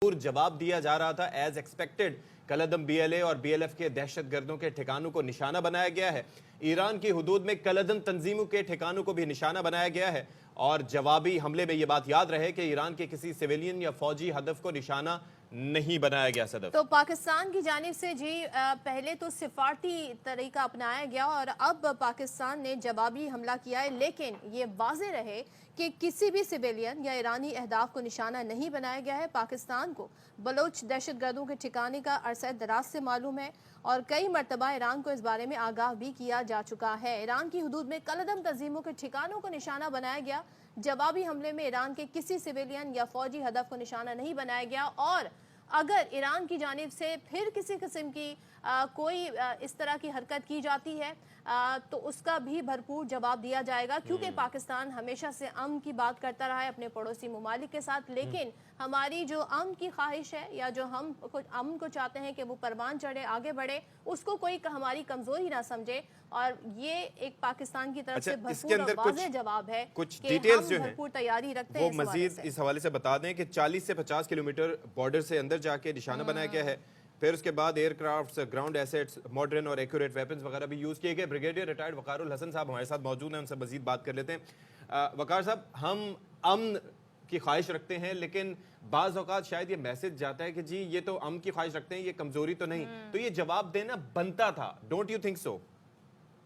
भरपूर जवाब दिया जा रहा था एज एक्सपेक्टेड। कलअदम BLA और BLF के दहशत गर्दों के ठिकानों को निशाना बनाया गया है। ईरान की हुदूद में कलअदम तंजीमों के ठिकानों को भी निशाना बनाया गया है। और जवाबी हमले में ये बात याद रहे कि ईरान के किसी सिविलियन या फौजी हदफ को निशाना नहीं बनाया गया। सदफ तो पाकिस्तान की जानिब से जी पहले तो सिफारती तरीका अपनाया गया और अब पाकिस्तान ने जवाबी हमला किया है, लेकिन ये वाज़ेह रहे कि किसी भी सिविलियन या ईरानी अहदाफ को निशाना नहीं बनाया गया है। पाकिस्तान को बलोच दहशतगर्दों के ठिकाने का अरसा दराज से मालूम है और कई मरतबा ईरान को इस बारे में आगाह भी किया जा चुका है। ईरान की हुदूद में कलअदम तंजीमों के ठिकानों को निशाना बनाया गया। जवाबी हमले में ईरान के किसी सिविलियन या फौजी हदफ को निशाना नहीं बनाया गया और अगर ईरान की जानिब से फिर किसी किस्म की कोई इस तरह की हरकत की जाती है तो उसका भी भरपूर जवाब दिया जाएगा, क्योंकि पाकिस्तान हमेशा से अमन की बात करता रहा है अपने पड़ोसी ममालिक के साथ। लेकिन हमारी जो अमन की ख्वाहिश है या जो हम अमन को चाहते हैं कि वो परवान चढ़े, आगे बढ़े, उसको कोई हमारी कमजोरी ना समझे। और ये एक पाकिस्तान की तरफ से भरपूर और वाज़ेह जवाब है कुछ कि डिटेल्स हम जो है भरपूर तैयारी रखते हैं। वो मजीद इस हवाले से बता दें कि 40 से 50 किलोमीटर बॉर्डर से अंदर जाके निशाना बनाया गया है। फिर उसके बाद एयरक्राफ्ट्स, ग्राउंड एसेट्स, मॉडर्न और एक्यूरेट वेपन्स वगैरह भी यूज़ किए गए। ब्रिगेडियर रिटायर्ड वकारुल हसन साहब हमारे साथ मौजूद हैं, उनसे मजीद बात कर लेते हैं। वकार साहब, हम अमन की ख्वाहिश रखते हैं, लेकिन बाज़ औक़ात शायद ये मैसेज जाता है कि जी ये तो अमन की ख्वाहिश रखते हैं, ये कमज़ोरी तो नहीं, तो ये जवाब देना बनता था। Don't you think so?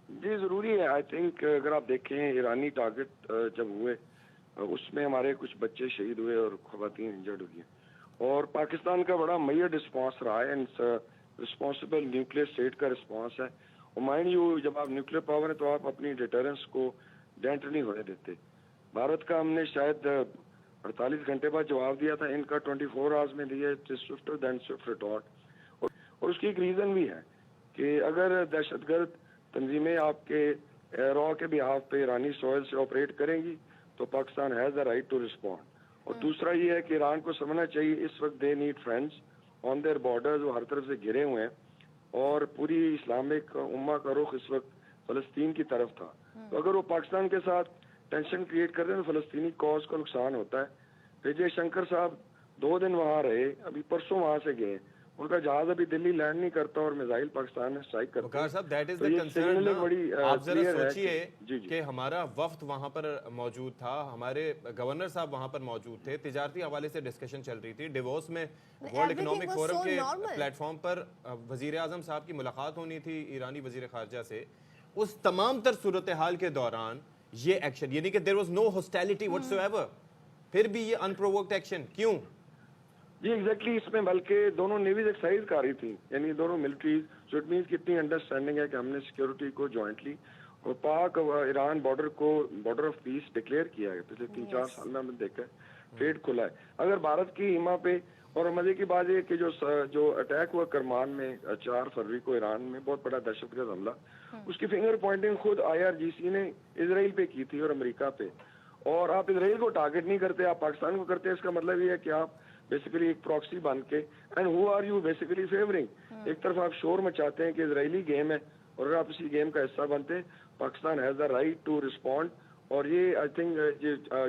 जी ज़रूरी है। आई थिंक अगर आप देखें ईरानी टारगेट जब हुए उसमें हमारे कुछ बच्चे शहीद हुए और ख़वातीन इंजर्ड हुई हैं और पाकिस्तान का बड़ा मैयर रिस्पांस रहा है। रिस्पॉन्सिबल न्यूक्लियर स्टेट का रिस्पांस है। और माइंड यू, जब आप न्यूक्लियर पावर है तो आप अपनी डिटरेंस को डेंट नहीं होने देते। भारत का हमने शायद 48 घंटे बाद जवाब दिया था, इनका 24 आवर्स में दिया। Swifter than Swift retort. और उसकी एक रीज़न भी है कि अगर दहशतगर्द तंजीमें आपके रॉ के बिहाफ पे ईरानी सॉइल से ऑपरेट करेंगी तो Pakistan has the right to respond. और दूसरा ये है कि ईरान को समझना चाहिए इस वक्त they need friends on their borders. वो हर तरफ से घिरे हुए हैं और पूरी इस्लामिक उम्मा का रुख इस वक्त फ़लस्तीन की तरफ था। तो अगर वो पाकिस्तान के साथ टेंशन क्रिएट कर रहे हैं तो फ़लस्तीनी कॉज को नुकसान होता है। विजय शंकर साहब 2 दिन वहाँ रहे, अभी परसों वहाँ से गए। उनका जहाज अभी दिल्ली लैंड नहीं करता और मिसाइल पाकिस्तान में स्ट्राइक करता है। साहब, दैट इज द कंसर्न। आप जरा सोचिए कि हमारा वफ्द वहां पर मौजूद था, हमारे गवर्नर साहब वहां पर मौजूद थे, तिजारती हवाले से डिस्कशन चल रही थी, डिवोर्स में वर्ल्ड इकोनॉमिक फोरम के प्लेटफॉर्म पर वजीर आजम साहब की मुलाकात होनी थी ईरानी वजीर खारजा से। उस तमाम तर सूरत हाल के दौरान ये एक्शन, यानी कि there was no hostility whatsoever, फिर भी ये अनप्रोवोक्ड एक्शन क्यों? जी एग्जैक्टली, इसमें बल्कि दोनों नेवीज एक्सरसाइज कर रही थी, यानी दोनों मिलिट्रीज। सो इट मीन्स कितनी अंडरस्टैंडिंग है कि हमने सिक्योरिटी को जॉइंटली और पाक ईरान बॉर्डर को बॉर्डर ऑफ पीस डिक्लेयर किया है। पिछले 3-4 साल में हमने देखा है ट्रेड खुला है। अगर भारत की हिमा पे, और मजे की बात ये कि जो अटैक हुआ करमान में 4 फरवरी को ईरान में, बहुत बड़ा दहशतगर्द हमला, उसकी फिंगर पॉइंटिंग खुद IRGC ने इसराइल पे की थी और अमेरिका पे। और आप इसराइल को टारगेट नहीं करते, आप पाकिस्तान को करते हैं। इसका मतलब ये है कि आप बेसिकली एक प्रॉक्सी बन के, and who are you basically favouring. एक तरफ आप शोर मचाते हैं कि इजरायली गेम है और अगर आप इसी गेम का हिस्सा बनते हैं, Pakistan has the right to respond. और ये आई थिंक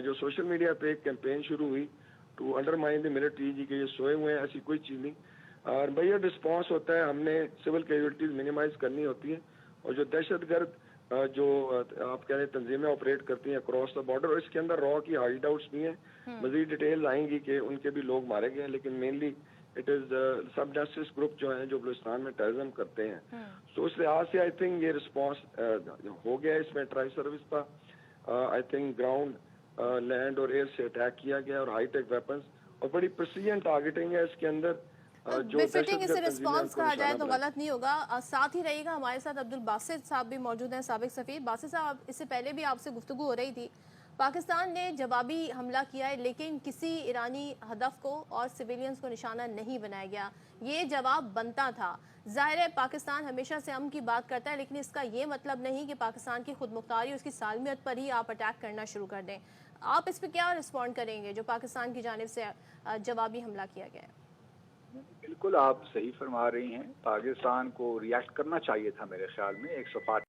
जो सोशल मीडिया पे एक कैंपेन शुरू हुई टू अंडरमाइन द मिलिट्री, जी के ये सोए हुए हैं, ऐसी कोई चीज नहीं। और भैया रिस्पॉन्स होता है, हमने सिविल कैजुअलिटीज मिनिमाइज करनी होती है। और जो दहशतगर्द जो आप कह रहे हैं तंजीमें ऑपरेट करती हैं अक्रॉस द बॉर्डर, और इसके अंदर रॉ की हाइड आउट्स भी हैं। मजीद डिटेल्स आएंगी कि उनके भी लोग मारे गए हैं, लेकिन मेनली इट इज सब जस्टिस ग्रुप जो हैं जो बलूचिस्तान में टेररिज्म करते हैं। तो उस लिहाज से आई थिंक ये रिस्पॉन्स हो गया। इसमें ट्राई सर्विस का आई थिंक ग्राउंड, लैंड और एयर से अटैक किया गया और हाईटेक वेपन्स और बड़ी प्रिसीजन टारगेटिंग है इसके अंदर। बेफिटिंग इसे रिस्पांस कहा जाए तो गलत नहीं होगा। साथ ही रहेगा हमारे साथ अब्दुल बासित साहब भी मौजूद हैं, साबिक सफीर। बासित साहब, इससे पहले भी आपसे गुफ्तगू हो रही थी, पाकिस्तान ने जवाबी हमला किया है लेकिन किसी ईरानी हदफ को और सिविलियंस को निशाना नहीं बनाया गया, ये जवाब बनता था। जाहिर है पाकिस्तान हमेशा से अमन की बात करता है, लेकिन इसका ये मतलब नहीं कि पाकिस्तान की खुद मुख्तारी, उसकी सालमियत पर ही आप अटैक करना शुरू कर दें। आप इस पर क्या रिस्पॉन्ड करेंगे जो पाकिस्तान की जानिब से जवाबी हमला किया गया है? बिल्कुल आप सही फरमा रही हैं, पाकिस्तान को रिएक्ट करना चाहिए था मेरे ख्याल में। 105